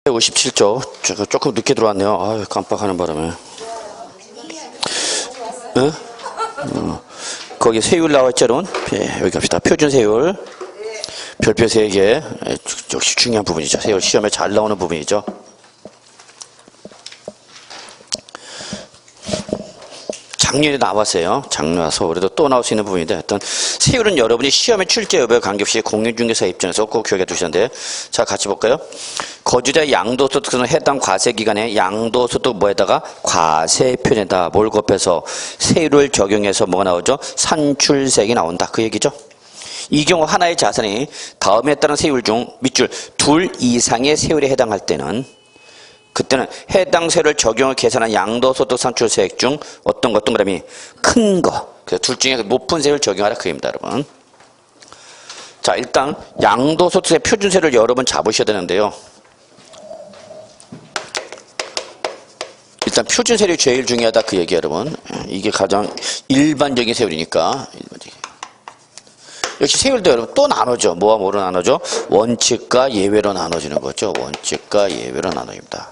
57조. 조금 늦게 들어왔네요. 아유, 깜빡하는 바람에. 네? 거기 세율 나와있죠, 여러분? 네, 여기 갑시다. 표준 세율. 별표 3개. 역시 중요한 부분이죠. 세율 시험에 잘 나오는 부분이죠. 작년에 나왔어요. 작년 와서 그래도 또 나올 수 있는 부분인데, 일단 세율은 여러분이 시험에 출제 여부에 관계없이 공인중개사 입장에서 꼭 기억해 두시는데, 자, 같이 볼까요? 거주자 양도소득은 해당 과세기간에 양도소득 뭐에다가 과세표에다 뭘 곱해서 세율을 적용해서 뭐가 나오죠? 산출세액이 나온다. 그 얘기죠. 이 경우 하나의 자산이 다음에 따른 세율 중 밑줄 둘 이상의 세율에 해당할 때는 그때는 해당 세율을 적용해 계산한 양도소득 산출세액 중 어떤 그람이 큰 거. 그래서 둘 중에 높은 세율을 적용하라 그입니다, 여러분. 자, 일단 양도소득세 표준세를 여러 번 잡으셔야 되는데요. 일단 표준세율이 제일 중요하다 그 얘기 여러분. 이게 가장 일반적인 세율이니까. 역시 세율도 여러분 또 나눠져. 뭐와 뭐로 나눠져? 원칙과 예외로 나눠지는 거죠. 원칙과 예외로 나눠집니다.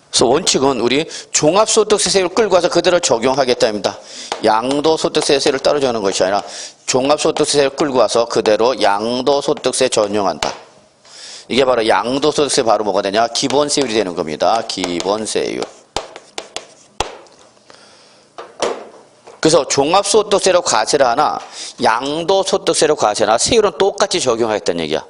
그래서 원칙은 우리 종합소득세 세율을 끌고 와서 그대로 적용하겠다입니다. 양도소득세 세율을 따로 정하는 것이 아니라 종합소득세 세율을 끌고 와서 그대로 양도소득세 전용한다. 이게 바로 양도소득세 바로 뭐가 되냐? 기본세율이 되는 겁니다. 기본세율. 그래서 종합소득세로 과세를 하나 양도소득세로 과세를 하나 세율은 똑같이 적용하겠다는 얘기야.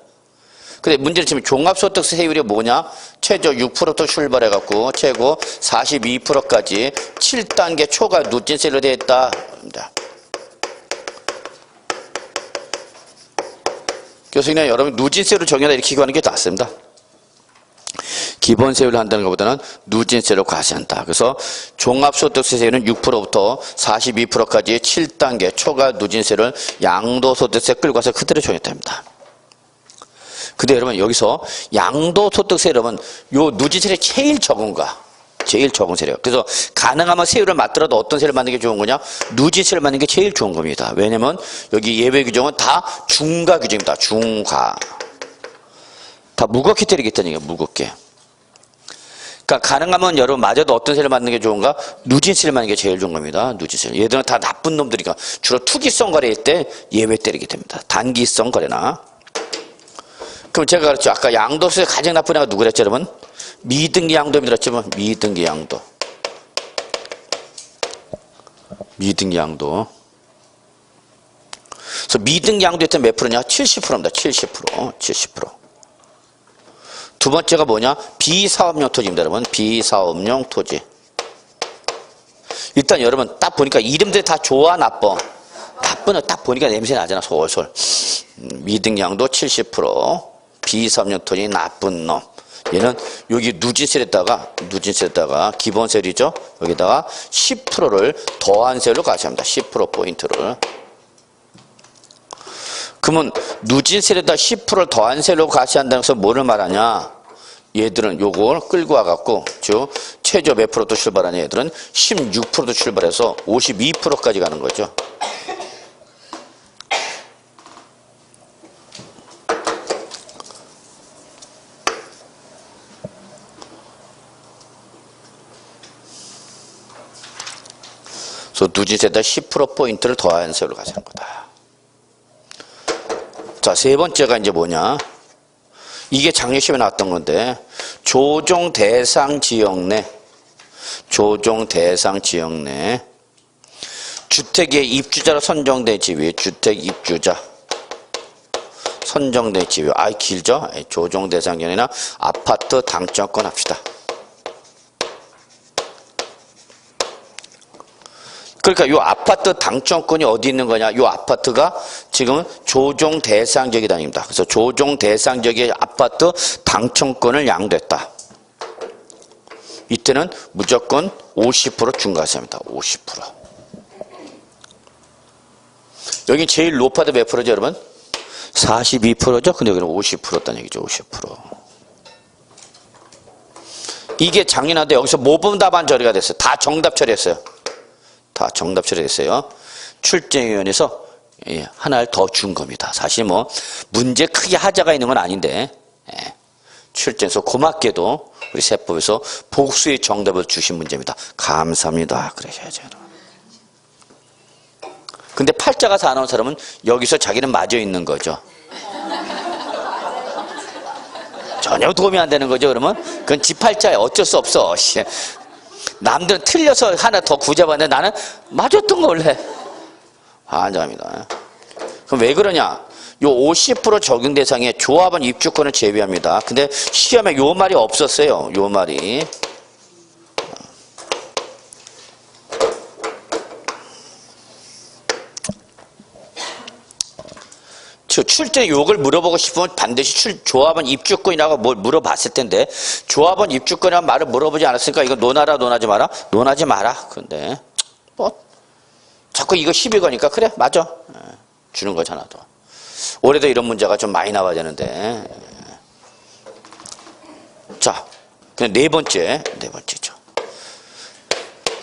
근데 문제는 지금 종합소득세 세율이 뭐냐? 최저 6%부터 출발해갖고 최고 42%까지 7단계 초과 누진세로 되어 있다. 그래서 그냥 여러분 누진세로 적용하다 이렇게 기고하는 게 낫습니다. 기본세율을 한다는 것보다는 누진세로 과세한다. 그래서 종합소득세 세율은 6%부터 42%까지 7단계 초과 누진세를 양도소득세 끌고 와서 그대로 적용했답니다. 근데 여러분 여기서 양도소득세 여러분 요 누진세율이 제일 적은 거야. 제일 적은 세율이에요. 그래서 가능하면 세율을 맞더라도 어떤 세율을 맞는 게 좋은 거냐? 누진세를 맞는 게 제일 좋은 겁니다. 왜냐면 여기 예외 규정은 다 중과 규정입니다. 중과. 다 무겁게 때리겠다는 얘기예요. 무겁게. 그러니까 가능하면 여러분 맞아도 어떤 세를 맞는 게 좋은가? 누진세를 맞는 게 제일 좋은 겁니다. 누진세. 얘들은 다 나쁜 놈들이니까 주로 투기성 거래일 때 예외 때리게 됩니다. 단기성 거래나. 그럼 제가 그랬죠. 아까 양도세 가장 나쁜 애가 누구랬죠, 여러분? 미등기 양도에 들었지만 미등기 양도. 미등기 양도. 그래서 미등기 양도에 때몇 프로냐? 70%입니다. 70%. 70%. 두 번째가 뭐냐? 비사업용 토지입니다, 여러분. 비사업용 토지. 일단 여러분 딱 보니까 이름들이 다 좋아, 나빠? 나쁜 거 딱 보니까 냄새 나잖아, 솔솔. 미등양도 70%. 비사업용 토지 나쁜 놈. 얘는 여기 누진세에다가 기본세율이죠. 여기다가 10%를 더한 세율로 과세합니다. 10% 포인트를. 그러면 누진세에다 10%를 더한 세율로 과세한다는 것은 뭐를 말하냐? 얘들은 요걸 끌고 와갖고 최저 몇 프로도 출발하는 얘들은 16%도 출발해서 52%까지 가는 거죠. 그래서 누진세에다 10% 포인트를 더한 세율로 과세하는 거다. 자, 세 번째가 이제 뭐냐? 이게 작년 시험에 나왔던 건데, 조정 대상 지역 내 주택의 입주자로 선정된 지위, 주택 입주자 선정된 지위. 길죠? 조정 대상 지역이나 아파트 당첨권 합시다. 그러니까 요 아파트 당첨권이 어디 있는 거냐? 요 아파트가 지금 조정 대상 지역이 아닙니다. 그래서 조정 대상 지역의 아파트 당첨권을 양도했다. 이때는 무조건 50% 중과세입니다. 50%. 여기 제일 높아도 몇 프로죠, 여러분? 42%죠? 근데 여기는 50%였다는 얘기죠. 50%. 이게 작년한테 여기서 모범 답안 처리가 됐어요. 다 정답 처리했어요. 다 정답 처리됐어요. 출제위원회에서 예, 하나를 더 준 겁니다. 사실 뭐 문제 크게 하자가 있는 건 아닌데 예, 출제에서 고맙게도 우리 세법에서 복수의 정답을 주신 문제입니다. 감사합니다. 그러셔야죠. 근데 팔자가 4 나온 사람은 여기서 자기는 맞아 있는 거죠. 전혀 도움이 안 되는 거죠. 그러면 그건 지 팔자에 어쩔 수 없어. 남들은 틀려서 하나 더 구제받는데 나는 맞았던 거 원래. 환장합니다. 그럼 왜 그러냐? 요 50% 적용 대상에 조합원 입주권을 제외합니다. 근데 시험에 요 말이 없었어요. 요 말이. 출제 요걸 물어보고 싶으면 반드시 조합원 입주권이라고 뭘 물어봤을 텐데 조합원 입주권이라는 말을 물어보지 않았으니까 이거 논하라 논하지 마라? 논하지 마라. 근데 뭐 자꾸 이거 12거니까 그래 맞아. 주는 거잖아 또. 올해도 이런 문제가 좀 많이 나와야 되는데. 자, 그냥 네 번째죠.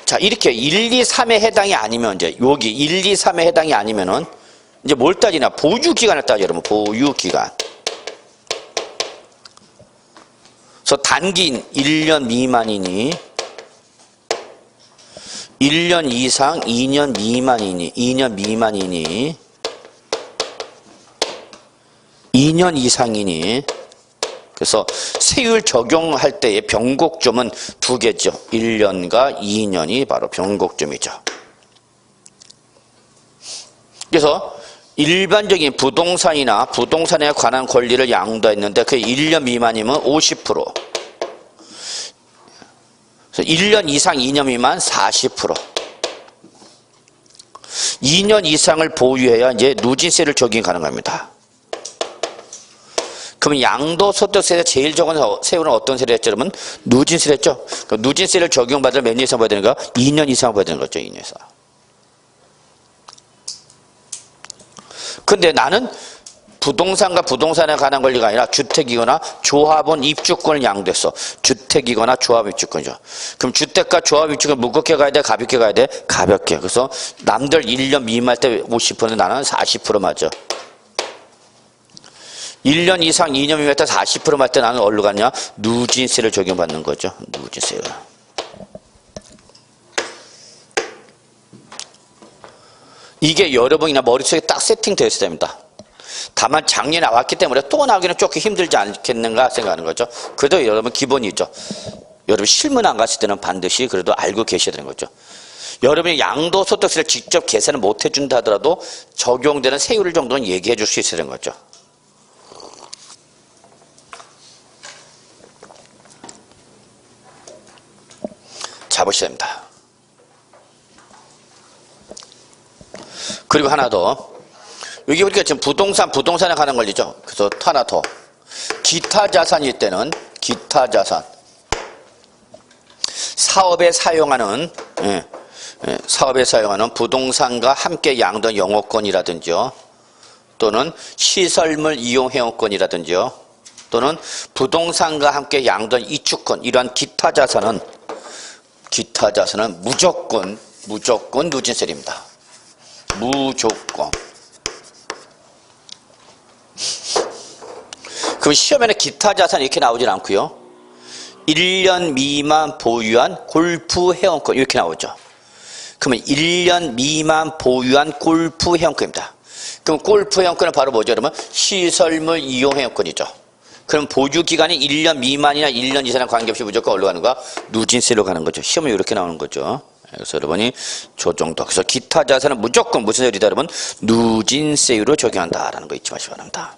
자, 이렇게 1, 2, 3에 해당이 아니면 이제 여기 1, 2, 3에 해당이 아니면은 이제 뭘 따지나? 보유기간을 따져, 여러분. 보유기간. 그래서 단기인 1년 미만이니, 1년 이상, 2년 미만이니, 2년 미만이니, 2년 이상이니, 그래서 세율 적용할 때의 변곡점은 두 개죠. 1년과 2년이 바로 변곡점이죠. 그래서 일반적인 부동산이나 부동산에 관한 권리를 양도했는데 그게 1년 미만이면 50%. 그래서 1년 이상 2년 미만 40%. 2년 이상을 보유해야 이제 누진세를 적용이 가능합니다. 그러면 양도소득세에서 제일 적은 세율은 어떤 세를 했죠? 그러면 누진세를 했죠? 그럼 누진세를 적용받을 몇 년 이상 봐야 되는가? 2년 이상 봐야 되는 거죠. 2년 이상. 근데 나는 부동산과 부동산에 관한 권리가 아니라 주택이거나 조합원 입주권을 양도했어. 주택이거나 조합 입주권이죠. 그럼 주택과 조합 입주권 무겁게 가야 돼? 가볍게 가야 돼? 가볍게. 그래서 남들 1년 미만 때 50%, 나는 40% 맞아. 1년 이상 2년 미만 때 40% 맞을 때 나는 어디로 갔냐? 누진세를 적용받는 거죠. 누진세가. 이게 여러분이나 머릿속에 딱 세팅되어 있어야 됩니다. 다만 작년에 나왔기 때문에 또 나오기는 조금 힘들지 않겠는가 생각하는 거죠. 그래도 여러분 기본이죠. 여러분 실문 안 갔을 때는 반드시 그래도 알고 계셔야 되는 거죠. 여러분이 양도소득세를 직접 계산을 못 해준다 하더라도 적용되는 세율 정도는 얘기해 줄 수 있어야 되는 거죠. 자, 보셔야 됩니다. 그리고 하나 더. 여기 우리가 지금 부동산에 관한 권리죠. 그래서 또 하나 더. 기타 자산일 때는, 기타 자산. 사업에 사용하는 부동산과 함께 양도한 영업권이라든지요. 또는 시설물 이용 회원권이라든지요. 또는 부동산과 함께 양도한 이축권. 이러한 기타 자산은 무조건 누진세입니다. 무조건. 그럼 시험에는 기타 자산 이렇게 나오진 않고요. 1년 미만 보유한 골프 회원권 이렇게 나오죠. 그러면 1년 미만 보유한 골프 회원권입니다. 그럼 골프 회원권은 바로 뭐죠? 그러면 시설물 이용 회원권이죠. 그럼 보유 기간이 1년 미만이나 1년 이상에 관계없이 무조건 어디로 가는 거야? 누진세로 가는 거죠. 시험에 이렇게 나오는 거죠. 그래서 여러분이 저 정도. 그래서 기타 자산은 무조건 무슨 세율이다? 여러분 누진세율로 적용한다라는 거 잊지 마시기 바랍니다.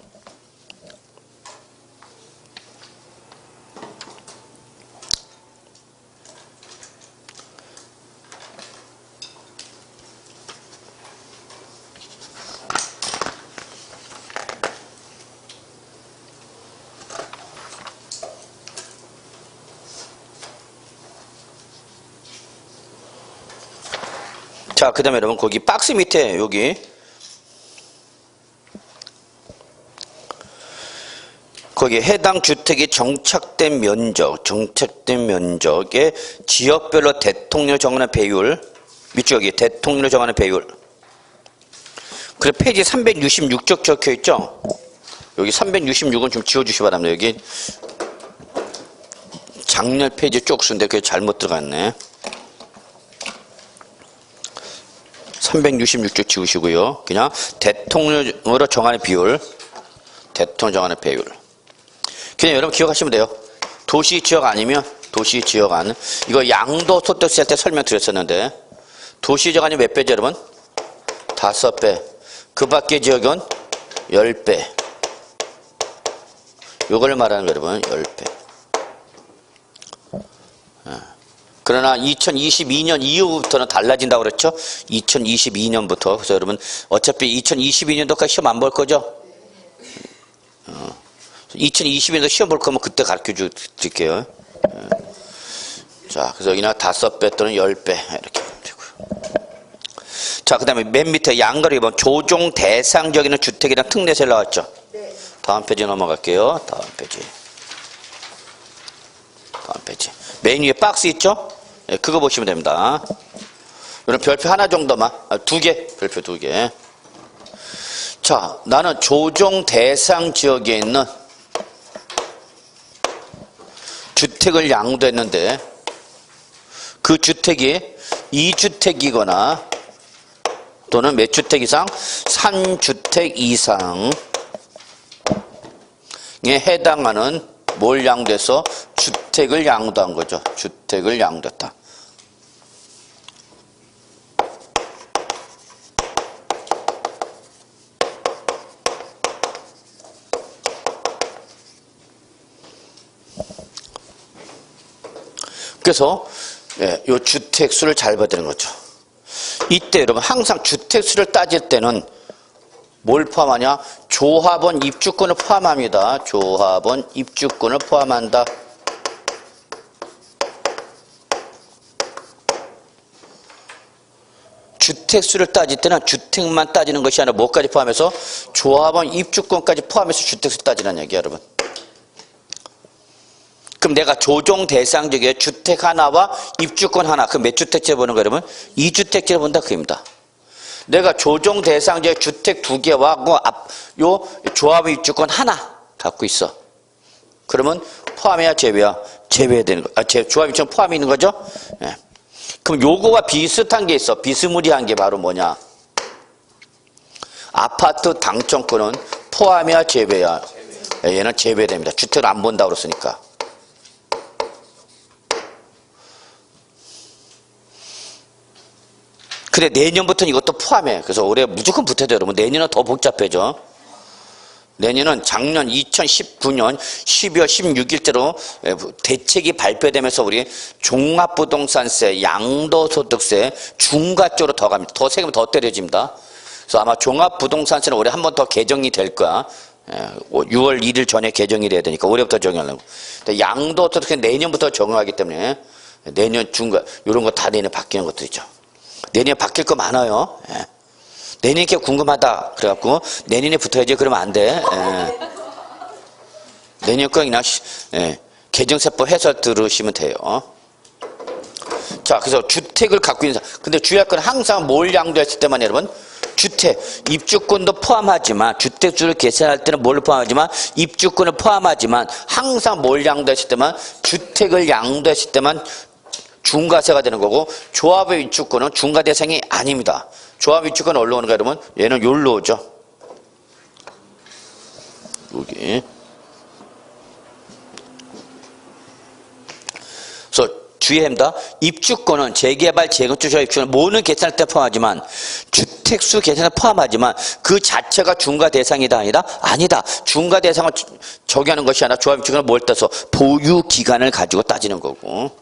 자, 그 다음에 여러분 거기 박스 밑에 여기 거기 해당 주택이 정착된 면적의 지역별로 대통령을 정하는 배율 밑에 여기 대통령을 정하는 배율 그래 페이지 366쪽 적혀 있죠? 여기 366은 좀 지워주시기 바랍니다. 여기 작년 페이지 쪽수인데 그게 잘못 들어갔네. 366쪽 지우시고요. 그냥 대통령으로 정하는 비율, 대통령 정하는 비율. 그냥 여러분 기억하시면 돼요. 도시 지역 아니면 도시 지역 안. 이거 양도소득세 때 설명드렸었는데 도시 지역 아니면 몇 배죠 여러분? 5배. 그 밖의 지역은 10배. 요걸 말하는 거예요 여러분. 10배. 그러나 2022년 이후부터는 달라진다고 그랬죠? 2022년부터. 그래서 여러분 어차피 2022년도까지 시험 안 볼 거죠? 2022년도 시험 볼 거면 그때 가르쳐 드릴게요. 자, 그래서 여기나 5배 또는 10배 이렇게 보면 되고요. 자, 그 다음에 맨 밑에 양거리 보면 조정 대상적인 주택이랑 특례세 나왔죠? 네. 다음 페이지 넘어갈게요. 다음 페이지. 다음 페이지. 맨 위에 박스 있죠? 네, 그거 보시면 됩니다. 이런 별표 하나 정도만, 2개, 별표 2개. 자, 나는 조정 대상 지역에 있는 주택을 양도했는데 그 주택이 2주택이거나 또는 몇 주택 이상? 3주택 이상에 해당하는 뭘 양도해서? 주택을 양도한 거죠. 주택을 양도했다. 그래서 이 주택수를 잘 봐야 되는 거죠. 이때 여러분 항상 주택수를 따질 때는 뭘 포함하냐? 조합원 입주권을 포함합니다. 조합원 입주권을 포함한다. 주택수를 따질 때는 주택만 따지는 것이 아니라 뭐까지 포함해서? 조합원 입주권까지 포함해서 주택수 따지는 얘기야 여러분. 그럼 내가 조정 대상 지역에 주택 하나와 입주권 하나, 그 몇 주택째 보는 거 여러분? 2주택째를 본다 그입니다. 내가 조정 대상 지역에 주택 2개와 요 조합 입주권 하나 갖고 있어. 그러면 포함해야 제외야? 제외해야 되는 거. 조합 입주권 포함이 있는 거죠? 네. 그럼 요거와 비슷한 게 있어. 비스무리한 게 바로 뭐냐? 아파트 당첨권은 포함해야 제외야? 얘는 제외됩니다. 주택을 안 본다고 그랬으니까. 근데 내년부터는 이것도 포함해. 그래서 올해 무조건 붙어야 돼요, 여러분. 내년은 더 복잡해져. 내년은 작년 2019년 12월 16일째로 대책이 발표되면서 우리 종합부동산세, 양도소득세 중과 쪽으로 더 갑니다. 더 세금 더 때려집니다. 그래서 아마 종합부동산세는 올해 한 번 더 개정이 될 거야. 6월 1일 전에 개정이 돼야 되니까 올해부터 적용하려고. 근데 양도소득세 내년부터 적용하기 때문에 내년 중과 이런 거 다 내년 바뀌는 것들이죠. 내년에 바뀔 거 많아요. 예. 내년이 궁금하다. 그래갖고 내년에 붙어야지 그러면 안 돼. 예. 내년 거 그냥 개정세법 해서 들으시면 돼요. 자, 그래서 주택을 갖고 있는 사람. 근데 주의할 건 항상 뭘 양도했을 때만 여러분? 주택, 입주권도 포함하지만 주택수를 계산할 때는 뭘 포함하지만 입주권을 포함하지만 항상 뭘 양도했을 때만 주택을 양도했을 때만 중과세가 되는 거고 조합의 입주권은 중과 대상이 아닙니다. 조합 입주권은 어디로 오는가 여러분? 얘는 여기로 오죠. 여기. 그래서 주의합니다. 입주권은 재개발, 재건축, 조합 입주권은 모든 계산할 때 포함하지만 주택수 계산에 포함하지만 그 자체가 중과 대상이다 아니다? 아니다. 중과 대상을 적용하는 것이 아니라 조합 입주권은 뭘 따서 보유 기간을 가지고 따지는 거고.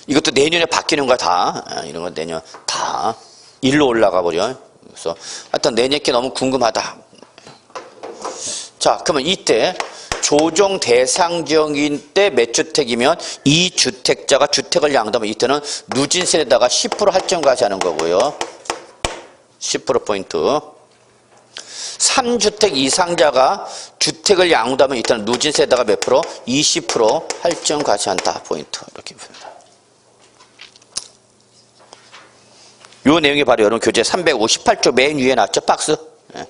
이것도 내년에 바뀌는 거야 다. 이런 건 내년 다 일로 올라가 버려. 그래서 하여튼 내년 게 너무 궁금하다. 자, 그러면 이때 조정 대상 지역인 때 몇 주택이면 2주택자가 주택을 양도하면 이때는 누진세에다가 10% 할증과세 하는 거고요. 10%포인트. 3주택 이상자가 주택을 양도하면 이때는 누진세에다가 몇 프로? 20% 할증과세한다. 포인트. 이렇게 봅니다. 요 내용이 바로 여러분 교재 358쪽 맨 위에 나왔죠, 박스. 예.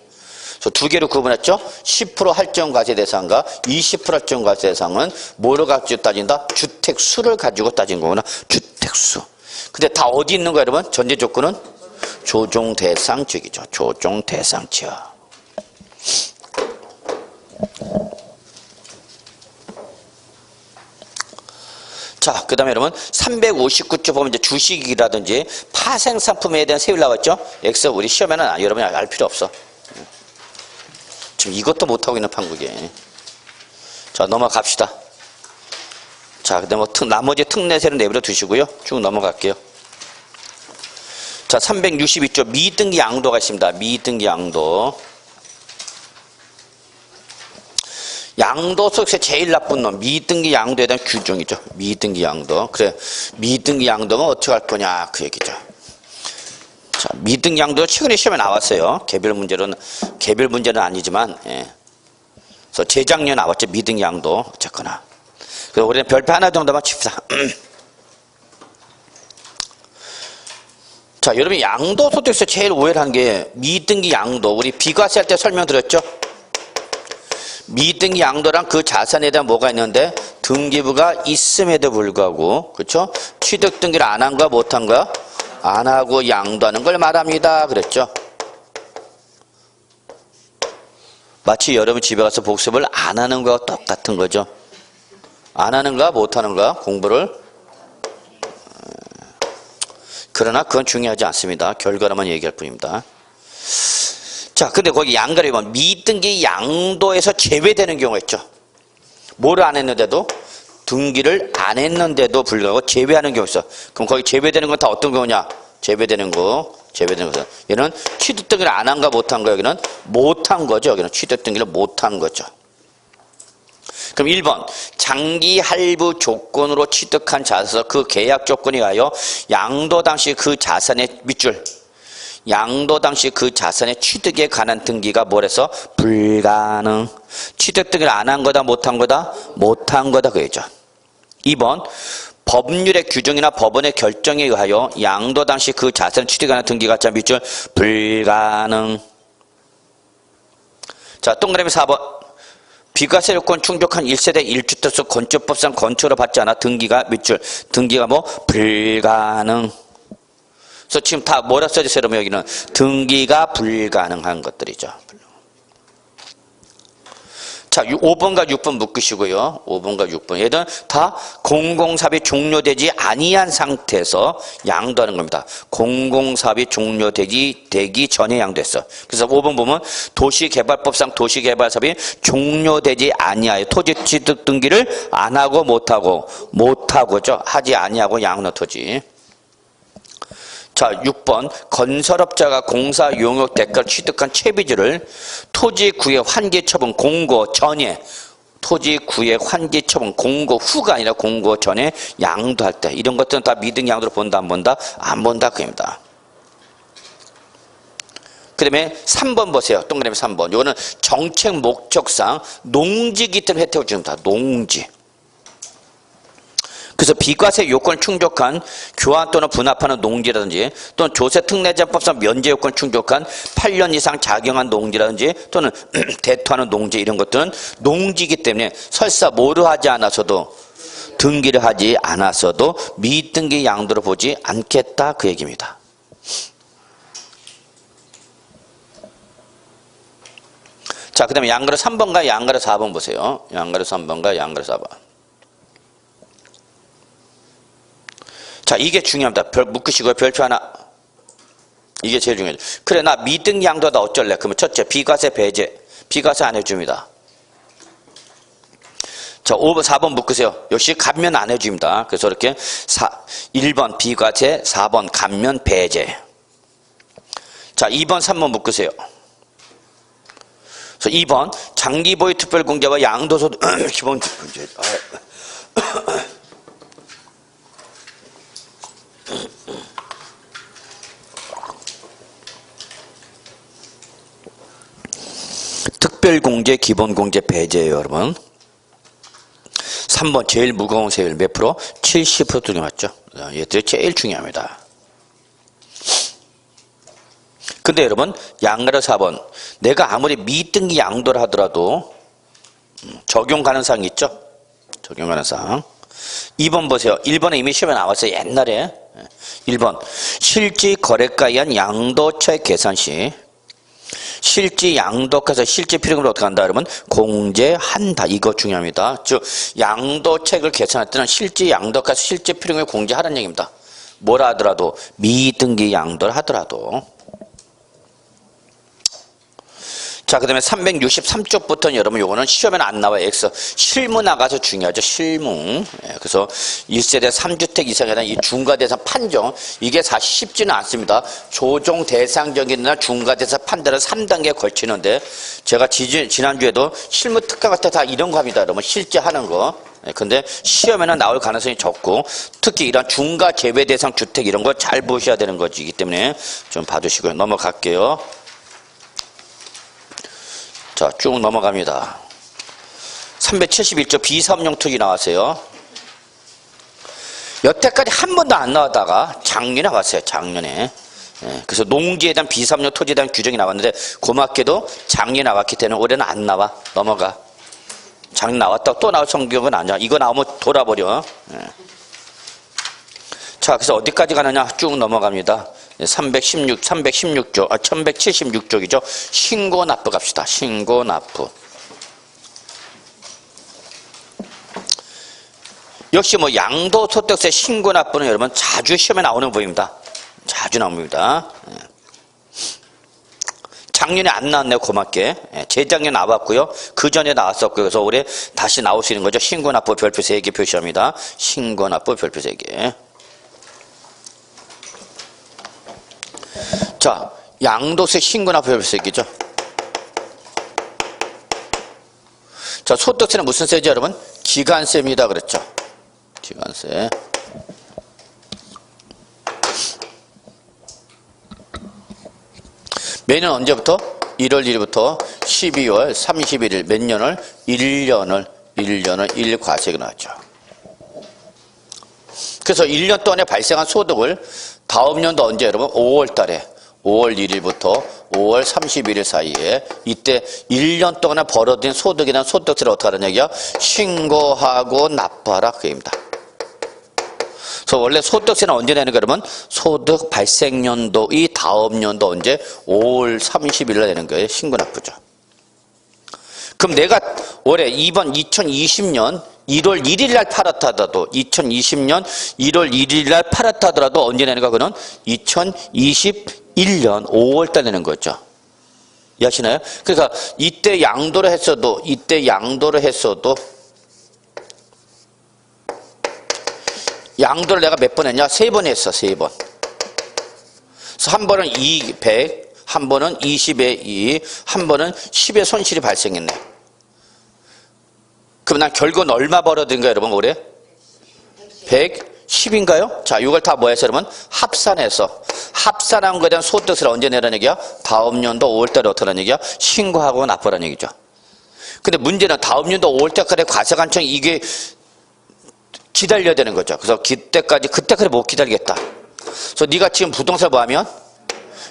그래서 두 개로 구분했죠. 10% 할증 과세 대상과 20% 할증 과세 대상은 뭐를 가지고 따진다? 주택수를 가지고 따진 거구나. 주택수. 근데 다 어디 있는 거야, 여러분? 전제 조건은 조정 대상 지역이죠. 조정 대상 지역. 자, 그 다음에 여러분 359쪽 보면 이제 주식이라든지 파생상품에 대한 세율 나왔죠? X 우리 시험에는 여러분이 알 필요 없어. 지금 이것도 못하고 있는 판국이에요. 자, 넘어갑시다. 자, 그 다음에 나머지 특례세는 내버려 두시고요. 쭉 넘어갈게요. 자, 362쪽 미등기 양도가 있습니다. 미등기 양도. 양도소득세 제일 나쁜 놈, 미등기 양도에 대한 규정이죠. 미등기 양도. 그래, 미등기 양도는 어떻게 할 거냐, 그 얘기죠. 자, 미등기 양도 최근에 시험에 나왔어요. 개별 문제는 아니지만, 예. 그래서 재작년 나왔죠. 미등기 양도. 어쨌거나. 그래서 우리는 별표 하나 정도만 칩시다. 자, 여러분 양도소득세 제일 오해를 한 게 미등기 양도. 우리 비과세 할 때 설명드렸죠. 미등기 양도랑 그 자산에 대한 뭐가 있는데 등기부가 있음에도 불구하고 그렇죠? 취득 등기를 안 한 거야 못 한 거야? 안 하고 양도하는 걸 말합니다. 그랬죠? 마치 여러분 집에 가서 복습을 안 하는 거와 똑같은 거죠. 안 하는 거야 못 하는 거야? 공부를. 그러나 그건 중요하지 않습니다. 결과로만 얘기할 뿐입니다. 자, 근데 거기 양가를 보면 미등기 양도에서 제외되는 경우가 있죠. 뭐를 안 했는데도 등기를 안 했는데도 불구하고 제외하는 경우가 있어. 그럼 거기 제외되는 건 다 어떤 경우냐? 제외되는 거. 얘는 취득 등기를 안 한가 못 한 거, 여기는 못 한 거죠. 여기는 취득 등기를 못 한 거죠. 그럼 1번 장기 할부 조건으로 취득한 자산에서 그 계약 조건에 의하여 양도 당시 그 자산의 밑줄 양도 당시 그 자산의 취득에 관한 등기가 뭐래서 불가능. 취득 등기를 안 한 거다 못 한 거다? 못 한 거다 그거죠. 2번 법률의 규정이나 법원의 결정에 의하여 양도 당시 그 자산의 취득에 관한 등기가 자 밑줄 불가능. 자, 동그라미 4번 비과세 요건 충족한 1세대 1주택수 건축법상 건축으로 받지 않아 등기가 밑줄 등기가 뭐 불가능. 그래서 지금 다 뭐라 써주세요? 그러면 여기는 등기가 불가능한 것들이죠. 자, 5번과 6번 묶으시고요. 5번과 6번. 얘들은 다 공공사업이 종료되지 아니한 상태에서 양도하는 겁니다. 공공사업이 종료되기 전에 양도했어. 그래서 5번 보면 도시개발법상 도시개발사업이 종료되지 아니하여 토지 취득 등기를 안 하고 못하고죠. 하지 아니하고 양도 토지. 자, 6번 건설업자가 공사 용역 대가를 취득한 채비지를 토지 구역 환기 처분 공고 전에 토지 구역 환기 처분 공고 후가 아니라 공고 전에 양도할 때 이런 것들은 다 미등 양도로 본다 안 본다? 안 본다 그입니다. 그 다음에 3번 보세요. 동그라미 3번. 이거는 정책 목적상 농지기 때문에 혜택을 줍니다. 농지. 그래서 비과세 요건을 충족한 교환 또는 분합하는 농지라든지 또는 조세특례제법상 면제 요건을 충족한 8년 이상 작용한 농지라든지 또는 대토하는 농지 이런 것들은 농지이기 때문에 설사 뭐를 하지 않아서도 등기를 하지 않았어도 미등기 양도로 보지 않겠다 그 얘기입니다. 자, 그 다음에 양가로 3번과 양가로 4번 보세요. 양가로 3번과 양가로 4번. 자, 이게 중요합니다. 묶으시고요. 별표 하나. 이게 제일 중요하죠. 그래, 나 미등기 양도다 어쩔래? 그러면 첫째, 비과세 배제. 비과세 안 해줍니다. 자, 5번, 4번 묶으세요. 역시 감면 안 해줍니다. 그래서 이렇게 1번 비과세, 4번 감면 배제. 자, 2번, 3번 묶으세요. 그래서 2번 장기보유 특별공제와 양도소 기본 특별공제. 특별공제, 기본공제 배제예요, 여러분. 3번 제일 무거운 세율 몇 프로? 70% 중에 맞죠? 얘들이 제일 중요합니다. 근데 여러분 양가로 4번 내가 아무리 미등기 양도를 하더라도 적용 가능성이 있죠. 적용 가능성. 2번 보세요. 1번에 이미 시험에 나왔어요. 옛날에. 1번 실지 거래가에 의한 양도차익 계산 시 실지 양도가에서 실지 필요금을 어떻게 한다? 여러분 공제한다. 이거 중요합니다. 즉 양도차익을 계산할 때는 실지 양도가에서 실지 필요금을 공제하라는 얘기입니다. 뭐라 하더라도 미등기 양도를 하더라도. 자, 그 다음에 363쪽부터는 여러분 요거는 시험에는 안 나와요. X. 실무 나가서 중요하죠. 실무. 그래서 1세대 3주택 이상에 대한 이 중과대상 판정, 이게 사실 쉽지는 않습니다. 조정 대상적인나 중과대상 판단을 3단계에 걸치는데, 제가 지난주에도 실무 특강 같은 다 이런 거 합니다. 여러분 실제 하는 거. 근데 시험에는 나올 가능성이 적고, 특히 이런 중과 제외 대상 주택 이런 거 잘 보셔야 되는 거지기 때문에 좀 봐두시고요. 넘어갈게요. 자, 쭉 넘어갑니다. 371조 비사업용 토지 나왔어요. 여태까지 한 번도 안 나왔다가 작년에 나왔어요. 작년에. 그래서 농지에 대한 비사업용 토지에 대한 규정이 나왔는데 고맙게도 작년에 나왔기 때문에 올해는 안 나와. 넘어가. 작년 나왔다고 또 나올 성격은 아니야. 이거 나오면 돌아버려. 자, 그래서 어디까지 가느냐 쭉 넘어갑니다. 1176쪽이죠. 신고납부 갑시다. 신고납부. 역시 뭐 양도소득세 신고납부는 여러분 자주 시험에 나오는 부분입니다. 자주 나옵니다. 작년에 안 나왔네요. 고맙게. 재작년에 나왔고요. 그 전에 나왔었고요. 그래서 올해 다시 나올 수 있는 거죠. 신고납부 별표 3개 표시합니다. 신고납부 별표 3개. 자, 양도세 신고납부 별표 3개죠. 자, 소득세는 무슨 세죠, 여러분? 기간세입니다. 그랬죠. 기간세. 매년 언제부터? 1월 1일부터 12월 31일 몇 년을? 1년을 1과세가 나왔죠. 그래서 1년 동안에 발생한 소득을 다음 년도 언제 여러분? 5월 달에 5월 1일부터 5월 31일 사이에 이때 1년 동안에 벌어진 소득에 대한 소득세를 어떻게 하는 얘기야? 신고하고 납부하라 그 얘기입니다. 그래서 원래 소득세는 언제 내는 거야 그러면? 소득 발생년도의 다음 연도 언제? 5월 30일에 내는 거예요. 신고 납부죠. 그럼 내가 올해 이번 2020년 1월 1일 날 팔았다 하더라도 2020년 1월 1일 날 팔았다 하더라도 언제 내는 거야? 그는 2021년 5월 달 내는 거죠. 이해하시나요? 그러니까 이때 양도를 했어도 양도를 내가 몇 번 했냐? 3번 했어. 3번. 그래서 한 번은 100, 한 번은 20에 2, 한 번은 10의 손실이 발생했네. 그럼 난 결국은 얼마 벌어든가 여러분 올해? 110인가요? 자, 이걸 다 뭐 해서 여러분? 합산한 거에 대한 소득세를 언제 내라는 얘기야? 다음 연도 5월달에 어떠라는 얘기야? 신고하고 납부라는 얘기죠. 근데 문제는 다음 연도 5월달까지 과세관청이 이게 기다려야 되는 거죠. 그래서 그때까지 못 기다리겠다. 그래서 네가 지금 부동산 뭐 하면?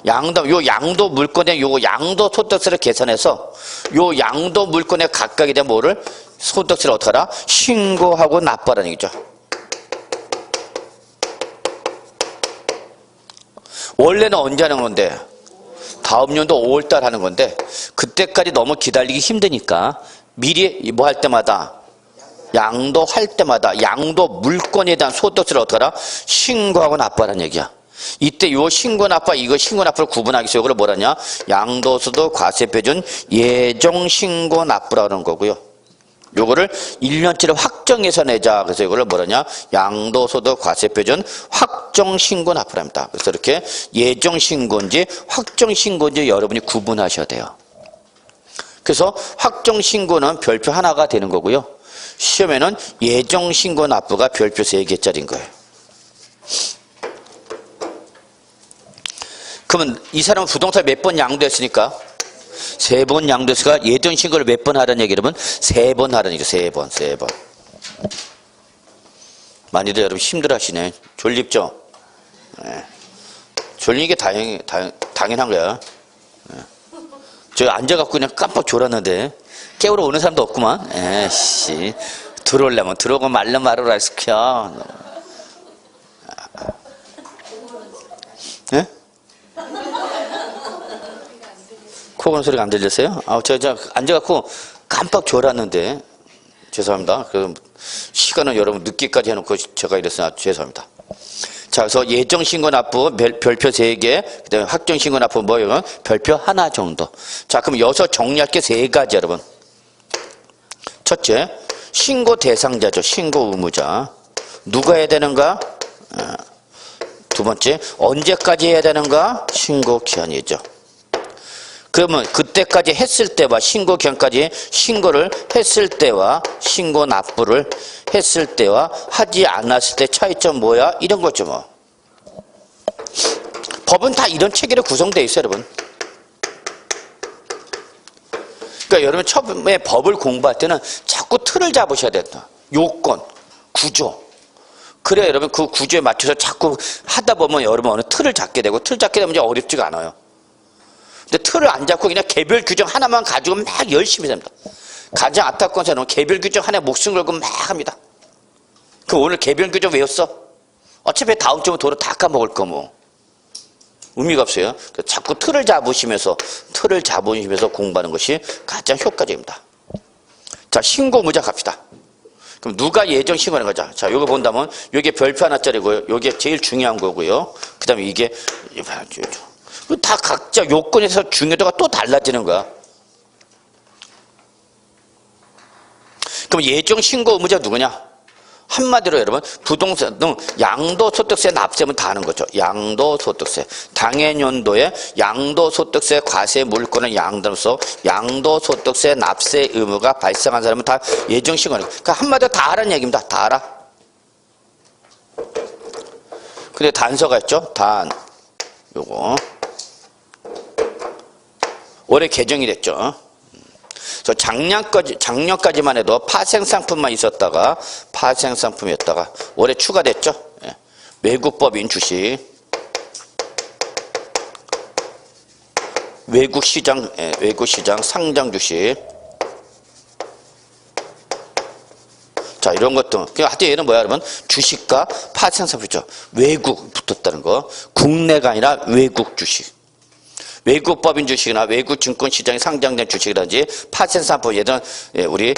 양도 물건에 요 양도 소득세를 계산해서 요 양도 물건에 각각에 대한 뭐를? 소득세를 어떻게 하라? 신고하고 납부하라는 얘기죠. 원래는 언제 하는 건데? 다음 연도 5월달 하는 건데 그때까지 너무 기다리기 힘드니까 미리 뭐 할 때마다 양도할 때마다 양도 물건에 대한 소득세를 어떻게 하라? 신고하고 납부하라는 얘기야. 이때 요 신고납부 이거 신고납부를 구분하기 위해서 이걸 뭐라냐? 양도소득 과세표준 예정신고납부라는 거고요. 요거를 1년치를 확정해서 내자. 그래서 이거를 뭐라냐? 양도소득 과세표준 확정신고납부랍니다. 그래서 이렇게 예정신고인지 확정신고인지 여러분이 구분하셔야 돼요. 그래서 확정신고는 별표 하나가 되는 거고요. 시험에는 예정신고납부가 별표 3개짜리인 거예요. 그러면 이 사람은 부동산 몇 번 양도했으니까? 3번 양도했으니까 예정신고를 몇 번 하라는 얘기 여러분? 3번 하라는 얘기죠. 3번. 많이들 여러분 힘들어 하시네. 졸립죠? 네. 졸리는 게 당연한 거야. 저 앉아갖고 그냥 깜빡 졸았는데 깨우러 오는 사람도 없구만. 에씨, 들어오려면 들어오고 말려 말으라 시켜. 예? 코 고는 소리가 안 들렸어요? 저 앉아갖고 깜빡 졸았는데 죄송합니다. 그 시간은 여러분 늦게까지 해놓고 제가 이랬으나 죄송합니다. 자, 그래서 예정신고 납부 별표 3개, 그 다음에 확정신고 납부 뭐예요? 별표 하나 정도. 자, 그럼 여기서 정리할 게 3가지 여러분. 첫째, 신고 대상자죠. 신고 의무자. 누가 해야 되는가? 두 번째, 언제까지 해야 되는가? 신고 기한이죠. 그러면 그때까지 했을 때와 신고 기한까지 신고를 했을 때와 신고 납부를 했을 때와 하지 않았을 때 차이점 뭐야? 이런 거죠 뭐. 법은 다 이런 체계로 구성되어 있어요 여러분. 그러니까 여러분 처음에 법을 공부할 때는 자꾸 틀을 잡으셔야 된다. 요건, 구조. 그래야 여러분 그 구조에 맞춰서 자꾸 하다 보면 여러분 어느 틀을 잡게 되고 틀 잡게 되면 이제 어렵지가 않아요. 근데 틀을 안 잡고 그냥 개별 규정 하나만 가지고 막 열심히 합니다. 가장 안타까운 사람은 개별 규정 하나에 목숨 걸고 막 합니다. 그럼 오늘 개별 규정 외웠어? 어차피 다음 주면 도로 다 까먹을 거 뭐. 의미가 없어요. 자꾸 틀을 잡으시면서 공부하는 것이 가장 효과적입니다. 자, 신고 의무자 갑시다. 그럼 누가 예정 신고하는 거죠? 자, 요거 본다면 요게 별표 하나짜리고요. 요게 제일 중요한 거고요. 그 다음에 이게 다 각자 요건에서 중요도가 또 달라지는 거야. 그럼 예정 신고 의무자 누구냐? 한마디로 여러분 부동산 등 양도소득세 납세면 다 하는 거죠. 양도소득세. 당해년도에 양도소득세 과세 물권을 양도로서 양도소득세 납세 의무가 발생한 사람은 다 예정 신고하는 거예요. 그러니까 한마디로 다 하라는 얘기입니다. 다 알아. 근데 단서가 있죠. 요거. 올해 개정이 됐죠. 그래서 작년까지만 해도 파생상품만 있었다가 파생상품이었다가 올해 추가됐죠. 예. 외국법인 주식, 외국시장 상장 주식. 자, 이런 것도. 하여튼 얘는 뭐야, 여러분? 주식과 파생상품이죠. 외국 붙었다는 거. 국내가 아니라 외국 주식. 외국법인 주식이나 외국 증권시장에 상장된 주식이라든지 파생상품 예전 우리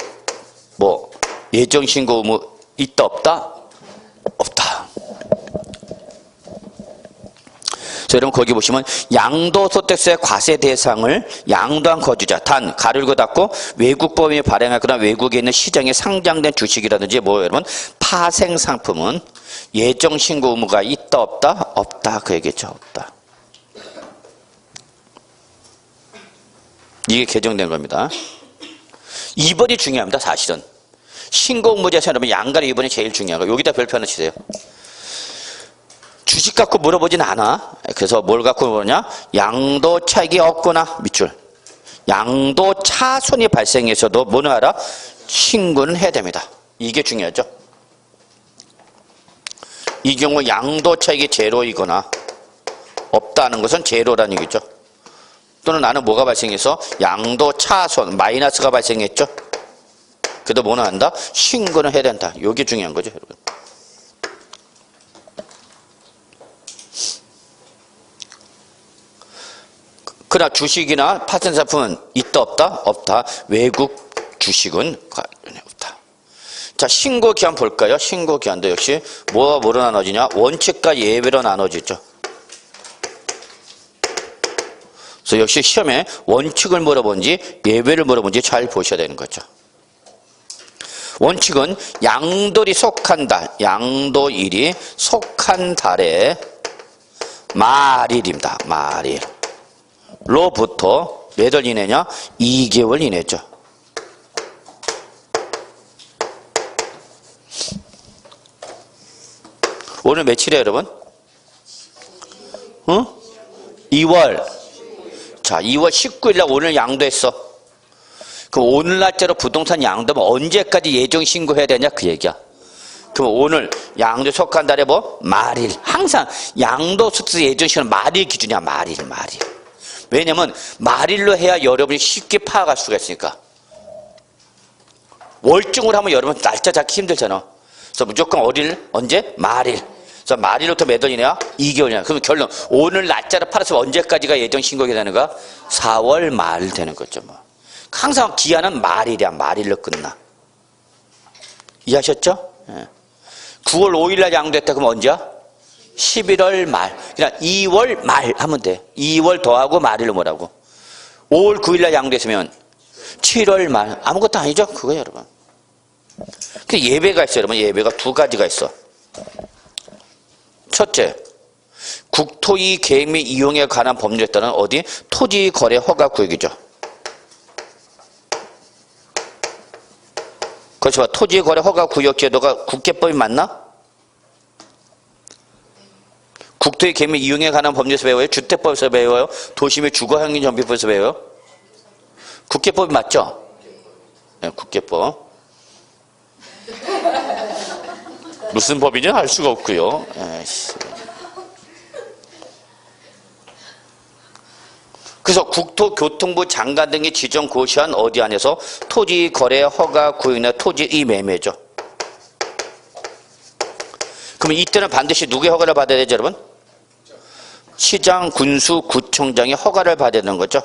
뭐 예정신고 의무 있다 없다? 없다. 그래서 여러분 거기 보시면 양도소득세 과세 대상을 양도한 거주자 단 가로를 닫고 외국법인이 발행하거나 외국에 있는 시장에 상장된 주식이라든지 뭐 여러분 파생상품은 예정신고 의무가 있다 없다? 없다 그 얘기죠. 없다. 이게 개정된 겁니다. 2번이 중요합니다. 사실은. 신고 의무자에서 여러분 양가로 2번이 제일 중요한 거. 여기다 별표 하나 치세요. 주식 갖고 물어보진 않아. 그래서 뭘 갖고 물어보냐? 양도 차익이 없거나 밑줄. 양도 차손이 발생해서도 뭐는 알아? 신고는 해야 됩니다. 이게 중요하죠. 이 경우 양도 차익이 제로이거나 없다는 것은 제로라는 얘기죠. 또는 나는 뭐가 발생해서 양도 차손 마이너스가 발생했죠. 그래도 뭐는 한다? 신고는 해야 된다. 이게 중요한 거죠, 여러분. 그러나 주식이나 파생상품은 있다 없다? 없다. 외국 주식은 없다. 자, 신고 기한 볼까요? 신고 기한도 역시 뭐가 뭐로 나눠지냐? 원칙과 예외로 나눠지죠. 그래서 역시 시험에 원칙을 물어본지 예외를 물어본지 잘 보셔야 되는 거죠. 원칙은 양돌이 속한 달, 양도일이 속한 달에 말일입니다. 말일로부터 몇 월 이내냐? 2개월 이내죠. 오늘 며칠이에요, 여러분? 2월. 자, 2월 19일 날 오늘 양도했어. 그럼 오늘 날짜로 부동산 양도면 언제까지 예정 신고해야 되냐? 그 얘기야. 그럼 오늘 양도 속한 달에 뭐? 말일. 항상 양도소득세 예정 시간은 말일 기준이야. 말일. 왜냐면 말일로 해야 여러분이 쉽게 파악할 수가 있으니까. 월중으로 하면 여러분 날짜 잡기 힘들잖아. 그래서 무조건 어릴 언제? 말일. 그래서 말일부터 몇 월이냐? 2개월이냐. 그럼 결론 오늘 날짜를 팔아서 언제까지가 예정 신고가 되는 거야? 4월 말 되는 거죠. 뭐. 항상 기한은 말일이야. 말일로 끝나. 이해하셨죠? 예. 9월 5일 날 양도했다 그러면 언제야? 11월 말. 그냥 2월 말 하면 돼. 2월 더하고 말일로 뭐라고? 5월 9일 날 양도했으면 7월 말. 아무것도 아니죠? 그거예요, 여러분. 그 예배가 있어요, 여러분. 예배가 두 가지가 있어. 첫째, 국토의 계획 및 이용에 관한 법률에 따른 어디? 토지 거래 허가 구역이죠. 그렇죠. 토지 거래 허가 구역 제도가 국계법이 맞나? 국토의 계획 및 이용에 관한 법률에서 배워요? 주택법에서 배워요? 도시 및 주거환경정비법에서 배워요? 국계법이 맞죠? 네, 국계법. 무슨 법인지 알 수가 없고요. 에이씨. 그래서 국토교통부 장관 등이 지정 고시한 어디 안에서 토지 거래 허가 구역이나 토지 이 매매죠. 그러면 이때는 반드시 누구의 허가를 받아야 되죠, 여러분? 시장, 군수, 구청장의 허가를 받아야 되는 거죠.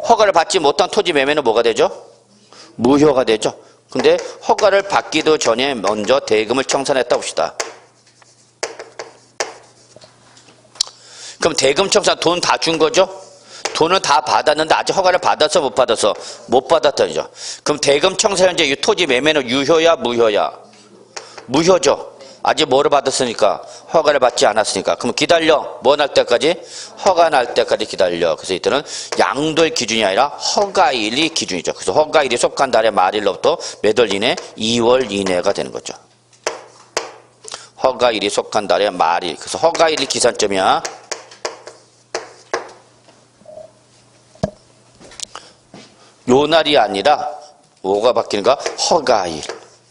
허가를 받지 못한 토지 매매는 뭐가 되죠? 무효가 되죠. 근데 허가를 받기도 전에 먼저 대금을 청산했다 봅시다. 그럼 대금 청산 돈 다 준 거죠? 돈을 다 받았는데 아직 허가를 받아서 못 받아서? 못 받았다죠. 그럼 대금 청산 현재 이 토지 매매는 유효야 무효야? 무효죠. 아직 뭐를 받았으니까? 허가를 받지 않았으니까. 그럼 기다려. 뭐 날 때까지? 허가 날 때까지 기다려. 그래서 이때는 양도의 기준이 아니라 허가일이 기준이죠. 그래서 허가일이 속한 달의 말일로부터 몇 월 이내? 2월 이내가 되는 거죠. 허가일이 속한 달의 말일. 그래서 허가일이 기산점이야. 요 날이 아니라 뭐가 바뀌는 거야? 허가일.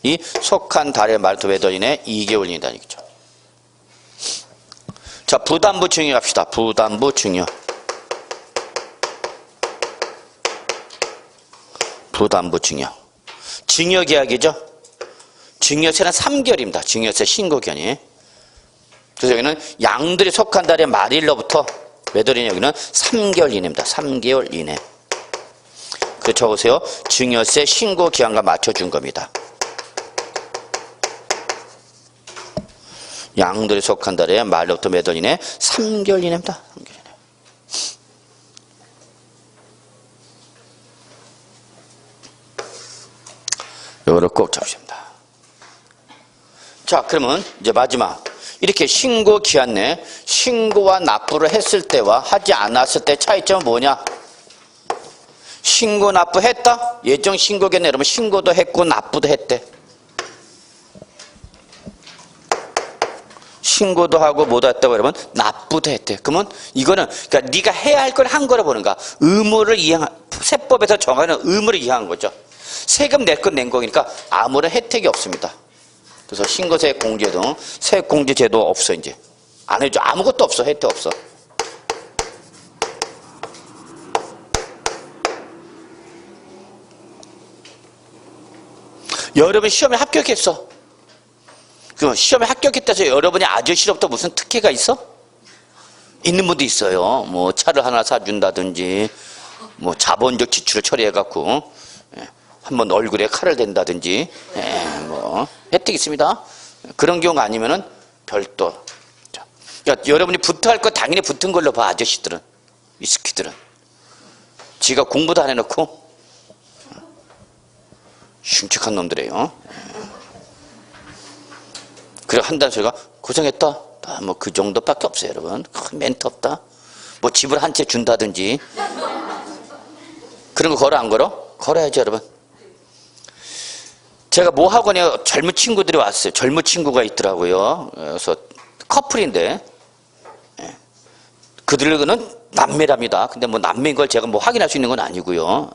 이 속한 달의 말부터 몇 월 이내? 2개월 이내다는 얘기죠. 자, 부담부 증여 갑시다. 부담부 증여. 부담부 증여. 증여계약이죠. 증여세는 3개월입니다. 증여세 신고기한이. 그래서 여기는 양들이 속한 달의 말일로부터 몇 월이냐? 여기는 3개월 이내입니다. 3개월 이내. 그래서 적으세요. 증여세 신고기한과 맞춰준 겁니다. 양들이 속한 달에 말로부터 몇 월 이내? 3개월 이내입니다. 3개월 이내. 요거를 꼭 잡으십니다. 자, 그러면 이제 마지막. 이렇게 신고 기한 내 신고와 납부를 했을 때와 하지 않았을 때 차이점은 뭐냐? 신고 납부했다? 예정 신고겠네. 여러분 신고도 했고 납부도 했대. 신고도 하고 뭐도 했다고 여러분 납부도 했대. 그러면 이거는 그러니까 네가 해야 할 걸 한 거라 보는 거야. 의무를 이행 세법에서 정하는 의무를 이행한 거죠. 세금 낼 건 낸 거니까 아무런 혜택이 없습니다. 그래서 신고세 공제 등 세액 공제 제도 없어. 이제 안 해줘. 아무것도 없어. 혜택 없어. 여러분 시험에 합격했어. 그럼 시험에 합격했다 해서 여러분이 아저씨로부터 무슨 특혜가 있어? 있는 분도 있어요. 뭐 차를 하나 사준다든지 뭐 자본적 지출을 처리해갖고 한번 얼굴에 칼을 댄다든지 뭐 혜택이 있습니다. 그런 경우가 아니면은 별도. 그러니까 여러분이 붙어 할 거 당연히 붙은 걸로 봐. 아저씨들은 이 스키들은 지가 공부도 안 해놓고 흉측한 놈들이에요. 그래 한다는 소리가 고생했다. 뭐 그 정도밖에 없어요, 여러분. 큰 멘트 없다. 뭐 집을 한 채 준다든지 그런 거 걸어 안 걸어? 걸어야죠, 여러분. 제가 뭐 학원에 젊은 친구들이 왔어요. 젊은 친구가 있더라고요. 그래서 커플인데 그들은 남매랍니다. 근데 뭐 남매인 걸 제가 뭐 확인할 수 있는 건 아니고요.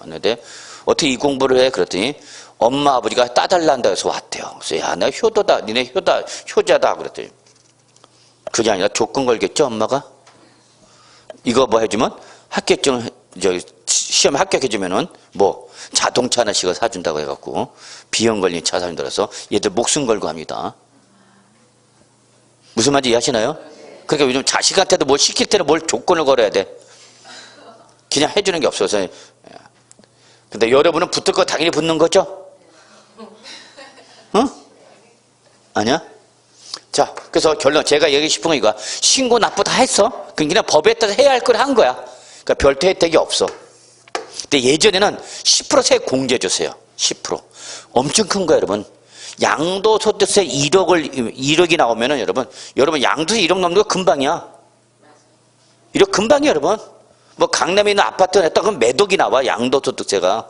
그런데 어떻게 이 공부를 해? 그랬더니 엄마 아버지가 따달란다 해서 왔대요. 그래서 야, 내가 효도다, 니네 효자다 그랬더니 그게 아니라 조건 걸겠죠, 엄마가? 이거 뭐 해주면 합격증, 시험 합격해주면은 뭐 자동차 하나씩을 사준다고 해갖고 비형 걸린 차 사준다 그래서 얘들 목숨 걸고 합니다. 무슨 말인지 이해하시나요? 그러니까 요즘 자식한테도 뭘 시킬 때는 뭘 조건을 걸어야 돼. 그냥 해주는 게 없어서. 근데 여러분은 붙을 거 당연히 붙는 거죠? 응? 아니야? 자, 그래서 결론, 제가 얘기하고 싶은 건 이거야. 신고 납부 다 했어. 그냥 법에 따라 해야 할 걸 한 거야. 그러니까 별도 혜택이 없어. 근데 예전에는 10% 세액 공제해 줬어요. 10%. 엄청 큰 거야, 여러분. 양도소득세 1억이 나오면은 여러분 양도세 1억 넘는 거 금방이야. 1억 금방이야, 여러분. 뭐 강남에 있는 아파트 냈다 그러면 몇 억이 나와, 양도소득세가.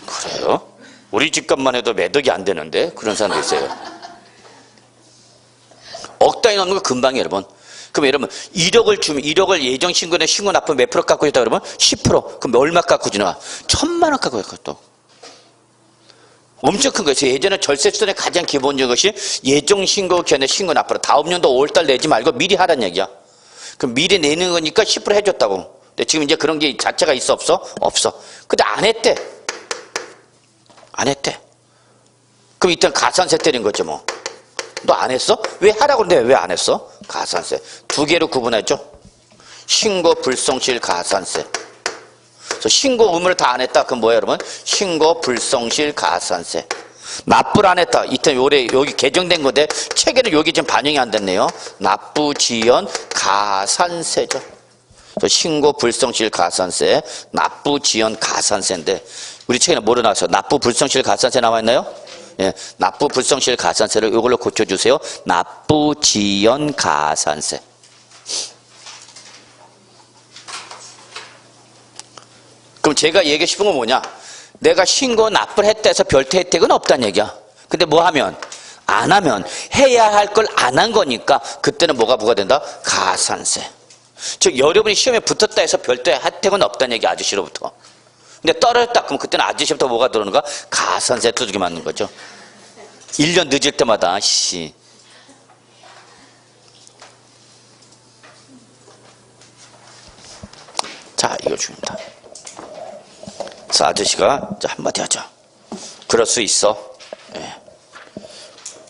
그래요? 우리 집값만 해도 몇 억이 안 되는데 그런 사람도 있어요. 억 단위 넘는 거 금방이에요, 여러분. 그럼 여러분 1억을 주면 1억을 예정 신고에 신고 납부 몇 프로 깎고 있다 그러면 10%. 그럼 얼마 깎고 지나? 1,000만 원 깎고 있고 또. 엄청 큰 거예요. 예전에 절세수단의 가장 기본적인 것이 예정 신고 견해 신고 납부로 다음 연도 5월달 내지 말고 미리 하라는 얘기야. 그럼 미리 내는 거니까 10% 해줬다고. 근데 지금 이제 그런 게 자체가 있어 없어? 없어. 근데 안 했대. 안 했대. 그럼 일단 가산세 때린 거죠 뭐. 너 안 했어? 왜 하라고 그러는데 왜 안 했어? 가산세. 두 개로 구분했죠. 신고 불성실 가산세. 그래서 신고 의무를 다 안 했다. 그럼 뭐예요, 여러분? 신고 불성실 가산세. 납부를 안 했다. 이때 올해 여기 개정된 건데 책에는 여기 지금 반영이 안 됐네요. 납부 지연 가산세죠. 그래서 신고 불성실 가산세, 납부 지연 가산세인데 우리 책에는 뭐로 나왔어요? 납부 불성실 가산세 나와 있나요? 예, 납부 불성실 가산세를 이걸로 고쳐주세요. 납부 지연 가산세. 그럼 제가 얘기하고 싶은 건 뭐냐? 내가 신고 납부를 했다 해서 별도 혜택은 없다는 얘기야. 근데 뭐 하면? 안 하면 해야 할 걸 안 한 거니까 그때는 뭐가 부과된다? 가산세. 즉 여러분이 시험에 붙었다 해서 별도의 혜택은 없다는 얘기, 아저씨로부터. 근데 떨어졌다 그러면 그때는 아저씨부터 뭐가 들어오는가? 가산세 두들겨 맞는 거죠. 1년 늦을 때마다 씨. 자, 이거 중요합니다. 그래서 아저씨가 한마디 하죠. 그럴 수 있어. 예.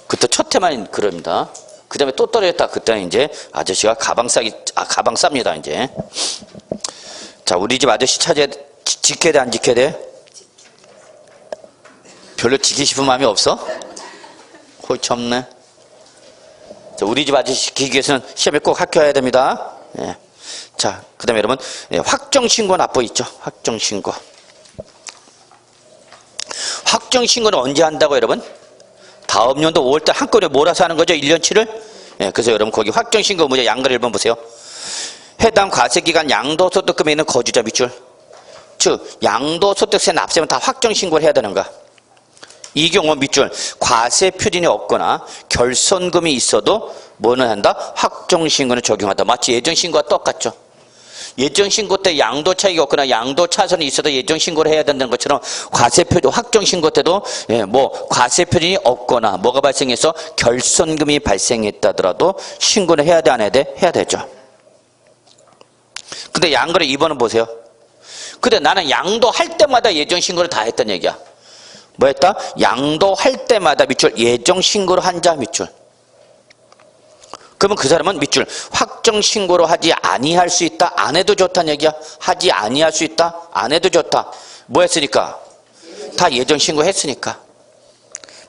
그때 첫 해만 그럽니다. 그 다음에 또 떨어졌다. 그때는 이제 아저씨가 가방 쌉니다, 이제. 자, 우리 집 아저씨 지켜야 돼, 안 지켜야 돼? 별로 지키고 싶은 마음이 없어? 홀치 없네. 자, 우리 집 아저씨 지키기 위해서는 시험에 꼭 합격해야 됩니다. 예. 자, 그 다음에 여러분, 예, 확정신고 납부 있죠? 확정신고. 확정신고는 언제 한다고 여러분? 다음 연도 5월달 한꺼번에 몰아서 하는 거죠? 1년치를? 예, 그래서 여러분 거기 확정신고 문제 양글 1번 보세요. 해당 과세기간 양도소득금에 있는 거주자 밑줄. 즉 양도소득세 납세면 다 확정신고를 해야 되는가? 이 경우 밑줄 과세 표준이 없거나 결손금이 있어도 뭐는 한다? 확정신고는 적용한다. 마치 예정신고와 똑같죠. 예정신고 때 양도 차익이 없거나 양도 차선이 있어도 예정신고를 해야 된다는 것처럼 확정신고 때도 예, 뭐 과세 표준이 없거나 뭐가 발생해서 결손금이 발생했다더라도 신고를 해야 돼, 안 해야 돼? 해야 되죠. 근데 양거래 2번은 보세요. 근데 나는 양도할 때마다 예정신고를 다 했단 얘기야. 뭐 했다? 양도할 때마다 밑줄 예정신고를 한 자 밑줄. 그러면 그 사람은 밑줄 확정신고로 하지 아니할 수 있다, 안 해도 좋다는 얘기야. 하지 아니할 수 있다, 안 해도 좋다. 뭐 했으니까? 다 예정신고 했으니까.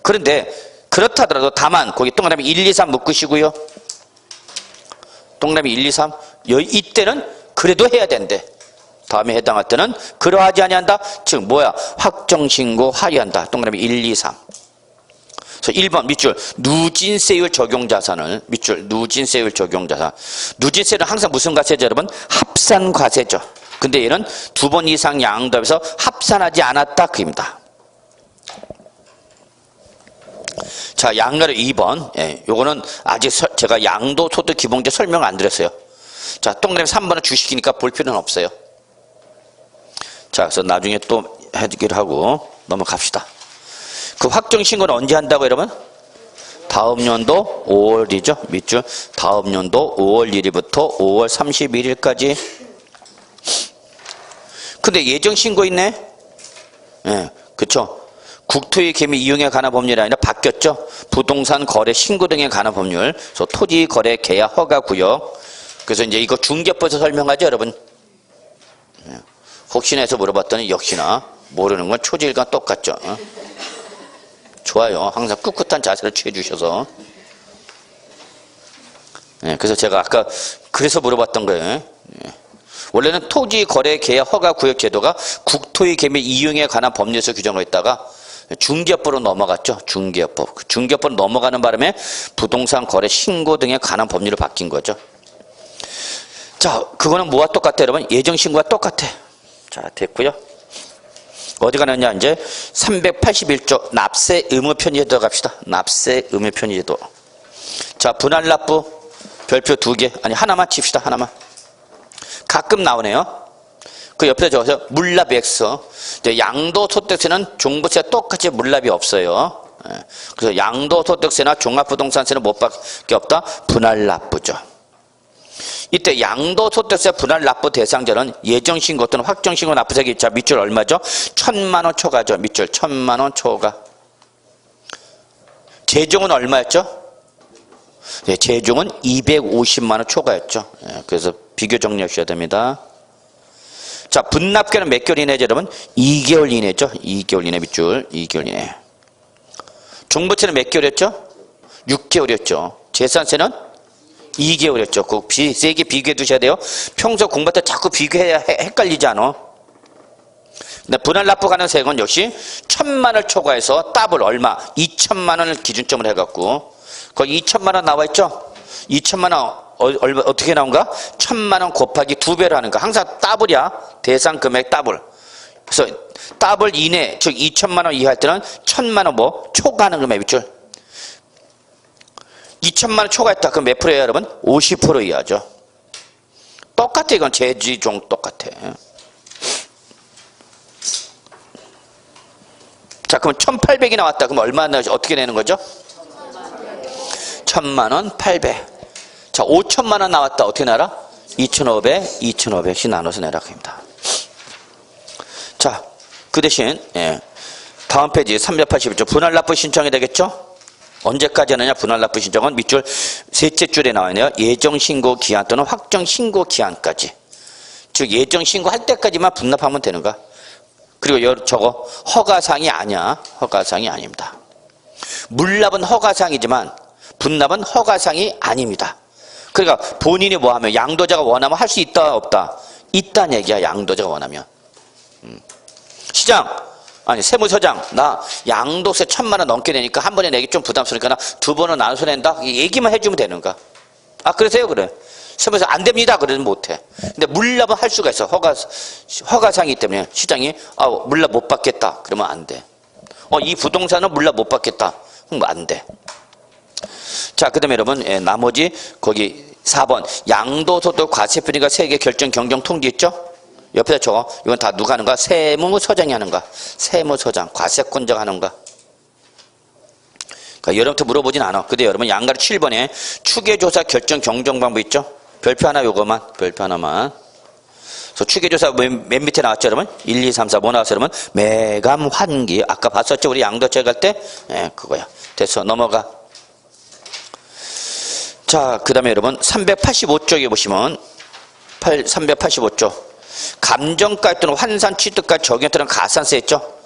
그런데 그렇다 하더라도 다만 거기 동그라미 1, 2, 3 묶으시고요. 동그라미 1, 2, 3 이때는 그래도 해야 된대. 다음에 해당할 때는 그러하지 아니한다. 즉 뭐야? 확정신고 하여한다. 동그라미 1, 2, 3. 그래서 1번 밑줄 누진세율 적용자산을 밑줄 누진세율 적용자산. 누진세는 항상 무슨 과세죠, 여러분? 합산과세죠. 근데 얘는 2번 이상 양도해서 합산하지 않았다 그입니다. 자, 양가를 2번. 예, 요거는 아직 제가 양도소득 기본제 설명 안 드렸어요. 자, 동그라미 3번은 주식이니까 볼 필요는 없어요. 자, 그래서 나중에 또 해주기로 하고 넘어갑시다. 그 확정 신고는 언제 한다고 여러분? 다음 연도 5월이죠. 밑줄 다음 연도 5월 1일부터 5월 31일까지. 근데 예정 신고 있네. 예, 그쵸. 국토의 개미 이용에 관한 법률이 아니라 바뀌었죠. 부동산 거래 신고 등에 관한 법률. 그래서 토지 거래 계약 허가 구역. 그래서 이제 이거 중개법에서 설명하죠, 여러분. 예. 혹시나 해서 물어봤더니 역시나 모르는 건 초지일과 똑같죠. 어? 좋아요. 항상 꿋꿋한 자세를 취해 주셔서. 예, 그래서 제가 아까 그래서 물어봤던 거예요. 예. 원래는 토지 거래 계약 허가 구역 제도가 국토의 개미 이용에 관한 법률에서 규정을 했다가 중개법으로 넘어갔죠. 중개법. 중개법으로 넘어가는 바람에 부동산 거래 신고 등에 관한 법률로 바뀐 거죠. 자, 그거는 뭐와 똑같아, 여러분? 예정 신고와 똑같아. 자, 됐고요. 어디 가느냐, 이제 381조 납세 의무 편의 제도 갑시다. 납세 의무 편의 제도. 자, 분할 납부 별표 2개. 아니, 하나만 칩시다. 하나만. 가끔 나오네요. 그 옆에 적어서 물납 X. 양도소득세는 종부세 똑같이 물납이 없어요. 그래서 양도소득세나 종합부동산세는 못 밖에 없다. 분할 납부죠. 이때 양도소득세 분할 납부 대상자는 예정신고 또는 확정신고 납부세기. 자, 밑줄 얼마죠? 1,000만 원 초과죠. 밑줄 1,000만 원 초과. 재종은 얼마였죠? 네, 재종은 250만 원 초과였죠. 네, 그래서 비교 정리하셔야 됩니다. 자, 분납기간은 몇 개월 이내죠, 여러분? 2개월 이내죠. 2개월 이내 밑줄 2개월 이내. 종부세는 몇 개월이었죠? 6개월이었죠. 재산세는 2개월이었죠. 그 세개 비교해 두셔야 돼요. 평소 공부할 때 자꾸 비교해야 헷갈리지 않아. 근데 분할 납부 가능세액은 역시 1,000만 원을 초과해서 더블 얼마? 2천만 원을 기준점으로 해갖고 거기 2천만 원 나와 있죠? 2천만 원 얼마 어떻게 나온가? 1,000만 원 곱하기 2배를 하는 거. 항상 더블이야. 대상 금액 더블. 그래서 더블 이내, 즉 2천만 원 이하 할 때는 1,000만 원 뭐 초과하는 금액 밑줄. 2천만 원 초과했다. 그럼 몇 프로예요, 여러분? 50% 이하죠. 똑같아. 이건 재지종 똑같아. 자, 그럼 1,800이 나왔다. 그럼 얼마 어떻게 내는 거죠? 1,000만 원 800. 자, 5천만 원 나왔다. 어떻게 내라? 2,500, 2,500씩 나눠서 내라. 합니다. 자, 그 대신 다음 페이지 381조 분할 납부 신청이 되겠죠? 언제까지 하느냐? 분할 납부 신청은 밑줄 셋째 줄에 나와 있네요. 예정 신고 기한 또는 확정 신고 기한까지. 즉 예정 신고할 때까지만 분납하면 되는가? 그리고 저거 허가사항이 아니야. 허가사항이 아닙니다. 물납은 허가사항이지만 분납은 허가사항이 아닙니다. 그러니까 본인이 뭐 하면 양도자가 원하면 할 수 있다 없다? 있다는 얘기야. 양도자가 원하면. 시장 아니 세무서장 나 양도세 1,000만 원 넘게 내니까 한 번에 내기 좀 부담스러우니까 나 2번은 나눠서 낸다. 얘기만 해주면 되는가? 아 그러세요? 그래. 세무서 안 됩니다. 그러면 못해. 근데 물납은 할 수가 있어. 허가상이기 때문에 시장이 물납 못 받겠다. 그러면 안 돼. 이 부동산은 물납 못 받겠다. 그럼 안 돼. 자, 그 다음에 여러분, 나머지, 거기 4번. 양도소득 과세표니까 세계 결정 경정 통지 있죠? 옆에다 적어. 이건 다 누가 하는가? 세무서장이 하는가? 세무서장. 과세권자가 하는가? 그러니까 여러분한테 물어보진 않아. 근데 여러분, 양가리 7번에 추계조사 결정 경정 방법 있죠? 별표 하나 요거만. 별표 하나만. 그래서 추계조사 맨 밑에 나왔죠, 여러분? 1, 2, 3, 4 뭐 나왔어요, 여러분? 매감 환기. 아까 봤었죠? 우리 양도세 갈 때? 그거야. 됐어. 넘어가. 자, 그 다음에 여러분 385쪽에 보시면 385쪽 감정가 또는 환산 취득가 적용에 따른 가산세 있죠?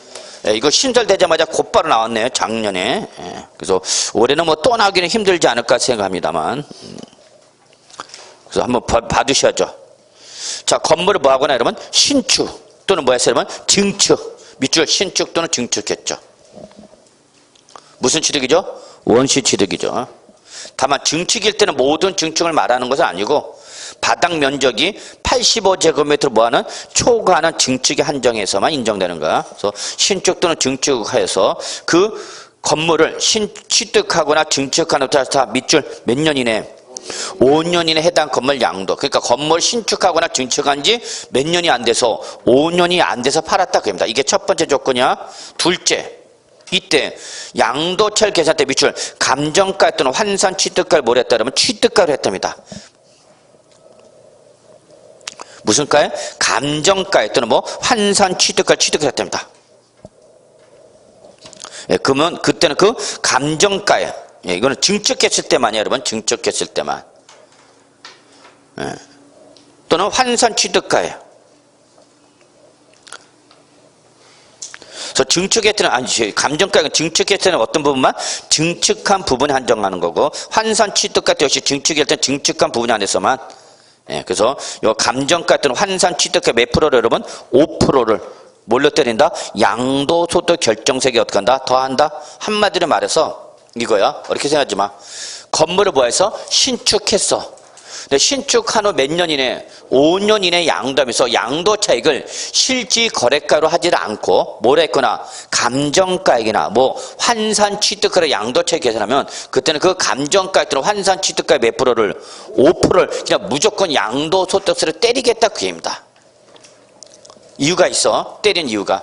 이거 신설되자마자 곧바로 나왔네요. 작년에. 그래서 올해는 뭐 또 나오기는 힘들지 않을까 생각합니다만. 그래서 한번 봐두셔야죠. 자, 건물을 뭐 하거나 여러분 신축 또는 뭐 했어요, 여러분? 증축. 밑줄 신축 또는 증축했죠. 무슨 취득이죠? 원시 취득이죠. 다만 증축일 때는 모든 증축을 말하는 것은 아니고 바닥 면적이 85제곱미터 뭐하는 초과하는 증축에 한정해서만 인정되는 거야. 그래서 신축 또는 증축하여서 그 건물을 취득하거나 증축하는 다 밑줄 몇 년 이내 5년 이내 해당 건물 양도. 그러니까 건물 신축하거나 증축한 지 몇 년이 안 돼서 5년이 안 돼서 팔았다 그럽니다. 이게 첫 번째 조건이야. 둘째, 이때 양도차익 계산 때 미출 감정가 또는 환산 취득가를 뭘 했다 그러면 취득가를 했답니다. 무슨 가에? 감정가에 또는 뭐 환산 취득가를 취득을 했답니다. 예, 그러면 그때는 그 감정가에, 예, 이거는 증축했을 때만이야 여러분. 증축했을 때만. 예. 또는 환산 취득가에. 그래서 증축했을 때는 아니지. 감정가는 증축했을 때는 어떤 부분만? 증축한 부분에 한정하는 거고, 환산 취득가 때 역시 증축했을 때는 증축한 부분에 한해서만. 예, 그래서 요 감정가 또는 환산 취득가 몇 프로를 여러분? 5%를 뭘로 때린다? 양도소득 결정세액에 어떻게 한다? 더한다? 한마디로 말해서 이거야. 이렇게 생각하지 마. 건물을 뭐 해서? 신축했어. 근데 신축한 후 몇 년 이내? 5년 이내 양도하면서 양도차익을 실지 거래가로 하지를 않고 뭘 했거나 감정가액이나 뭐 환산 취득가로 양도차익 계산하면 그때는 그 감정가액 또는 환산 취득가의 몇 프로를? 5%를 그냥 무조건 양도소득세를 때리겠다 그 얘기입니다. 이유가 있어. 때린 이유가.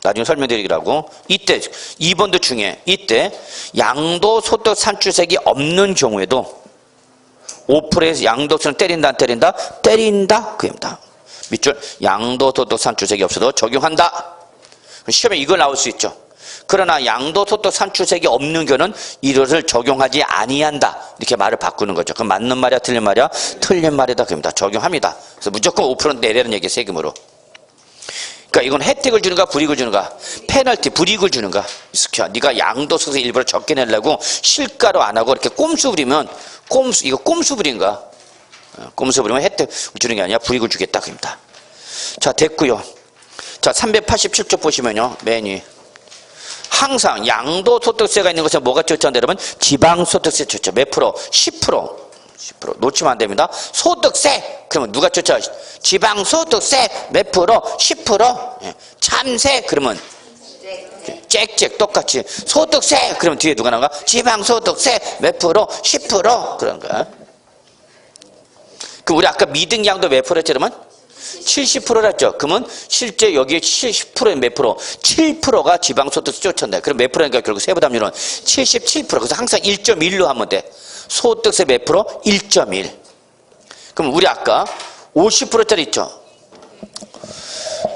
나중에 설명드리라고. 이때 2번도 중요해. 이때 양도소득 산출세액이 없는 경우에도 5%에서 양도세는 때린다 안 때린다? 때린다 그입니다. 밑줄 양도소득 산출세액이 없어도 적용한다. 시험에 이걸 나올 수 있죠. 그러나 양도소득 산출세액이 없는 경우는 이것을 적용하지 아니한다. 이렇게 말을 바꾸는 거죠. 그럼 맞는 말이야 틀린 말이야? 틀린 말이다 그입니다. 적용합니다. 그래서 무조건 5% 내라는 얘기 세금으로. 그러니까 이건 혜택을 주는가 불이익을 주는가? 페널티 불이익을 주는가? 익숙해. 네가 양도소득 일부러 적게 내려고 실가로 안 하고 이렇게 꼼수 부리면 이거 꼼수 부린가? 꼼수 부리면 혜택 주는 게 아니라 불이익을 주겠다 그입니다. 자 됐고요. 자 387쪽 보시면요. 맨 위. 항상 양도소득세가 있는 것은 뭐가 좋죠? 여러분 지방소득세 좋죠. 몇 프로? 10%. 10% 놓치면 안 됩니다. 소득세 그러면 누가 쫓아? 지방소득세 몇 프로? 10%. 예. 참세 그러면 짹짹 똑같이 소득세 그러면 뒤에 누가 나가? 지방소득세 몇 프로? 10% 그런 거야. 그럼 우리 아까 미등양도 몇 프로였죠? 그러면 70%라 했죠. 그러면 실제 여기에 70%의 몇 프로? 7%가 지방소득세 쫓았네. 그럼 몇 프로니까 결국 세부담률은 77%. 그래서 항상 1.1로 하면 돼. 소득세 몇 프로? 1.1. 그럼 우리 아까 50%짜리 있죠.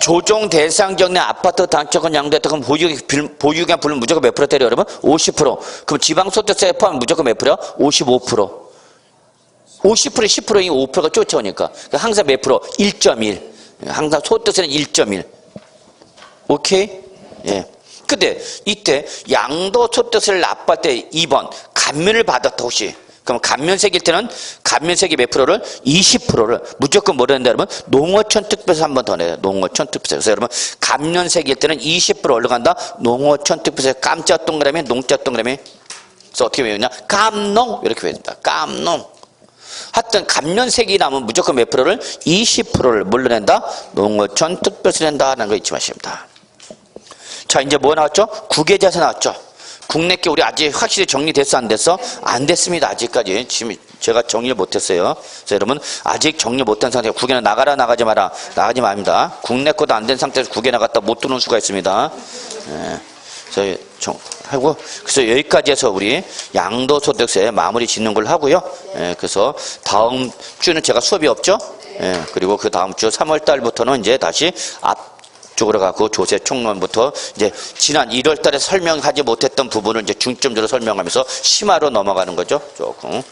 조정 대상적 내 아파트 단체권 양도했다. 그럼 보유기간 불면 무조건 몇 프로 때려요, 여러분? 50%. 그럼 지방소득세 포함 무조건 몇 프로야? 55%. 50%에 10%이 5%가 쫓아오니까. 그러니까 항상 몇 프로? 1.1. 항상 소득세는 1.1. 오케이? 예. 근데 이때 양도소득세를 납부할 때 2번 감면을 받았다 혹시. 그럼 감면세일 때는 감면세액이 몇 프로를? 20%를 무조건 뭐라 한다 여러분? 농어촌 특별세 한 번 더 내요. 농어촌 특별세. 그래서 여러분 감면세일 때는 20% 올라간다. 농어촌 특별세. 깜자 동그라미 농자 동그라미. 그래서 어떻게 외우냐? 감농 이렇게 외운다. 감농. 하여튼 감면세액이 나면 무조건 몇 프로를? 20%를 뭘로 낸다? 농어촌 특별세 낸다는 거 잊지 마십니다. 자 이제 뭐 나왔죠? 국외자산 나왔죠. 국내께 우리 아직 확실히 정리됐어 안 됐어? 안 됐습니다. 아직까지 지금 제가 정리를 못했어요. 그래서 여러분 아직 정리 못한 상태에 국외는 나가라 나가지 마라 나가지 맙니다. 국내 것도 안 된 상태에서 국외 나갔다 못 들어오는 수가 있습니다. 그래서 하고 그래서 여기까지 해서 우리 양도소득세 마무리 짓는 걸 하고요. 그래서 다음 주는 제가 수업이 없죠. 그리고 그 다음 주 3월 달부터는 이제 다시 쪽으로 가고 조세 총론부터 이제 지난 1월 달에 설명하지 못했던 부분을 이제 중점적으로 설명하면서 심화로 넘어가는 거죠. 조금.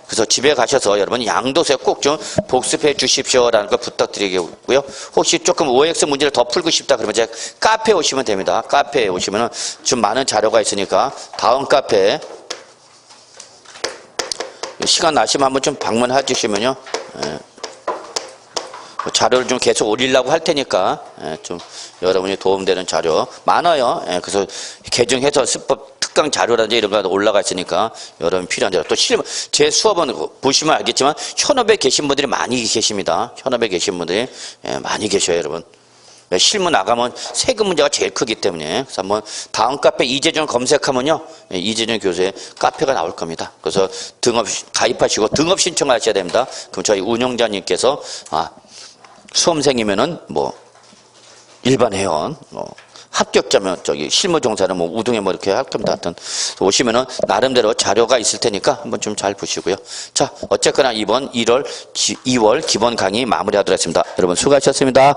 그래서 집에 가셔서 여러분 양도세 꼭 좀 복습해 주십시오라는 걸 부탁드리고요. 혹시 조금 OX 문제를 더 풀고 싶다 그러면 제가 카페에 오시면 됩니다. 카페에 오시면은 좀 많은 자료가 있으니까 다음 카페에 시간 나시면 한번 좀 방문해 주시면요. 자료를 좀 계속 올리려고 할 테니까 좀 여러분이 도움되는 자료 많아요. 그래서 개정해서 수법 특강 자료라든지 이런 거 올라가 있으니까 여러분 필요한 자료. 또 제 수업은 보시면 알겠지만 현업에 계신 분들이 많이 계십니다. 현업에 계신 분들이 많이 계셔요, 여러분. 실무 나가면 세금 문제가 제일 크기 때문에. 그래서 한번 다음 카페 이재준 검색하면요, 이재준 교수의 카페가 나올 겁니다. 그래서 가입하시고 등업 신청하셔야 됩니다. 그럼 저희 운영자님께서 수험생이면은 뭐 일반 회원, 합격자면 실무 종사는 뭐 우등에 뭐 이렇게 할 겁니다. 하여튼 오시면은 나름대로 자료가 있을 테니까 한번 좀 잘 보시고요. 자, 어쨌거나 이번 2월 기본 강의 마무리하도록 하겠습니다. 여러분 수고하셨습니다.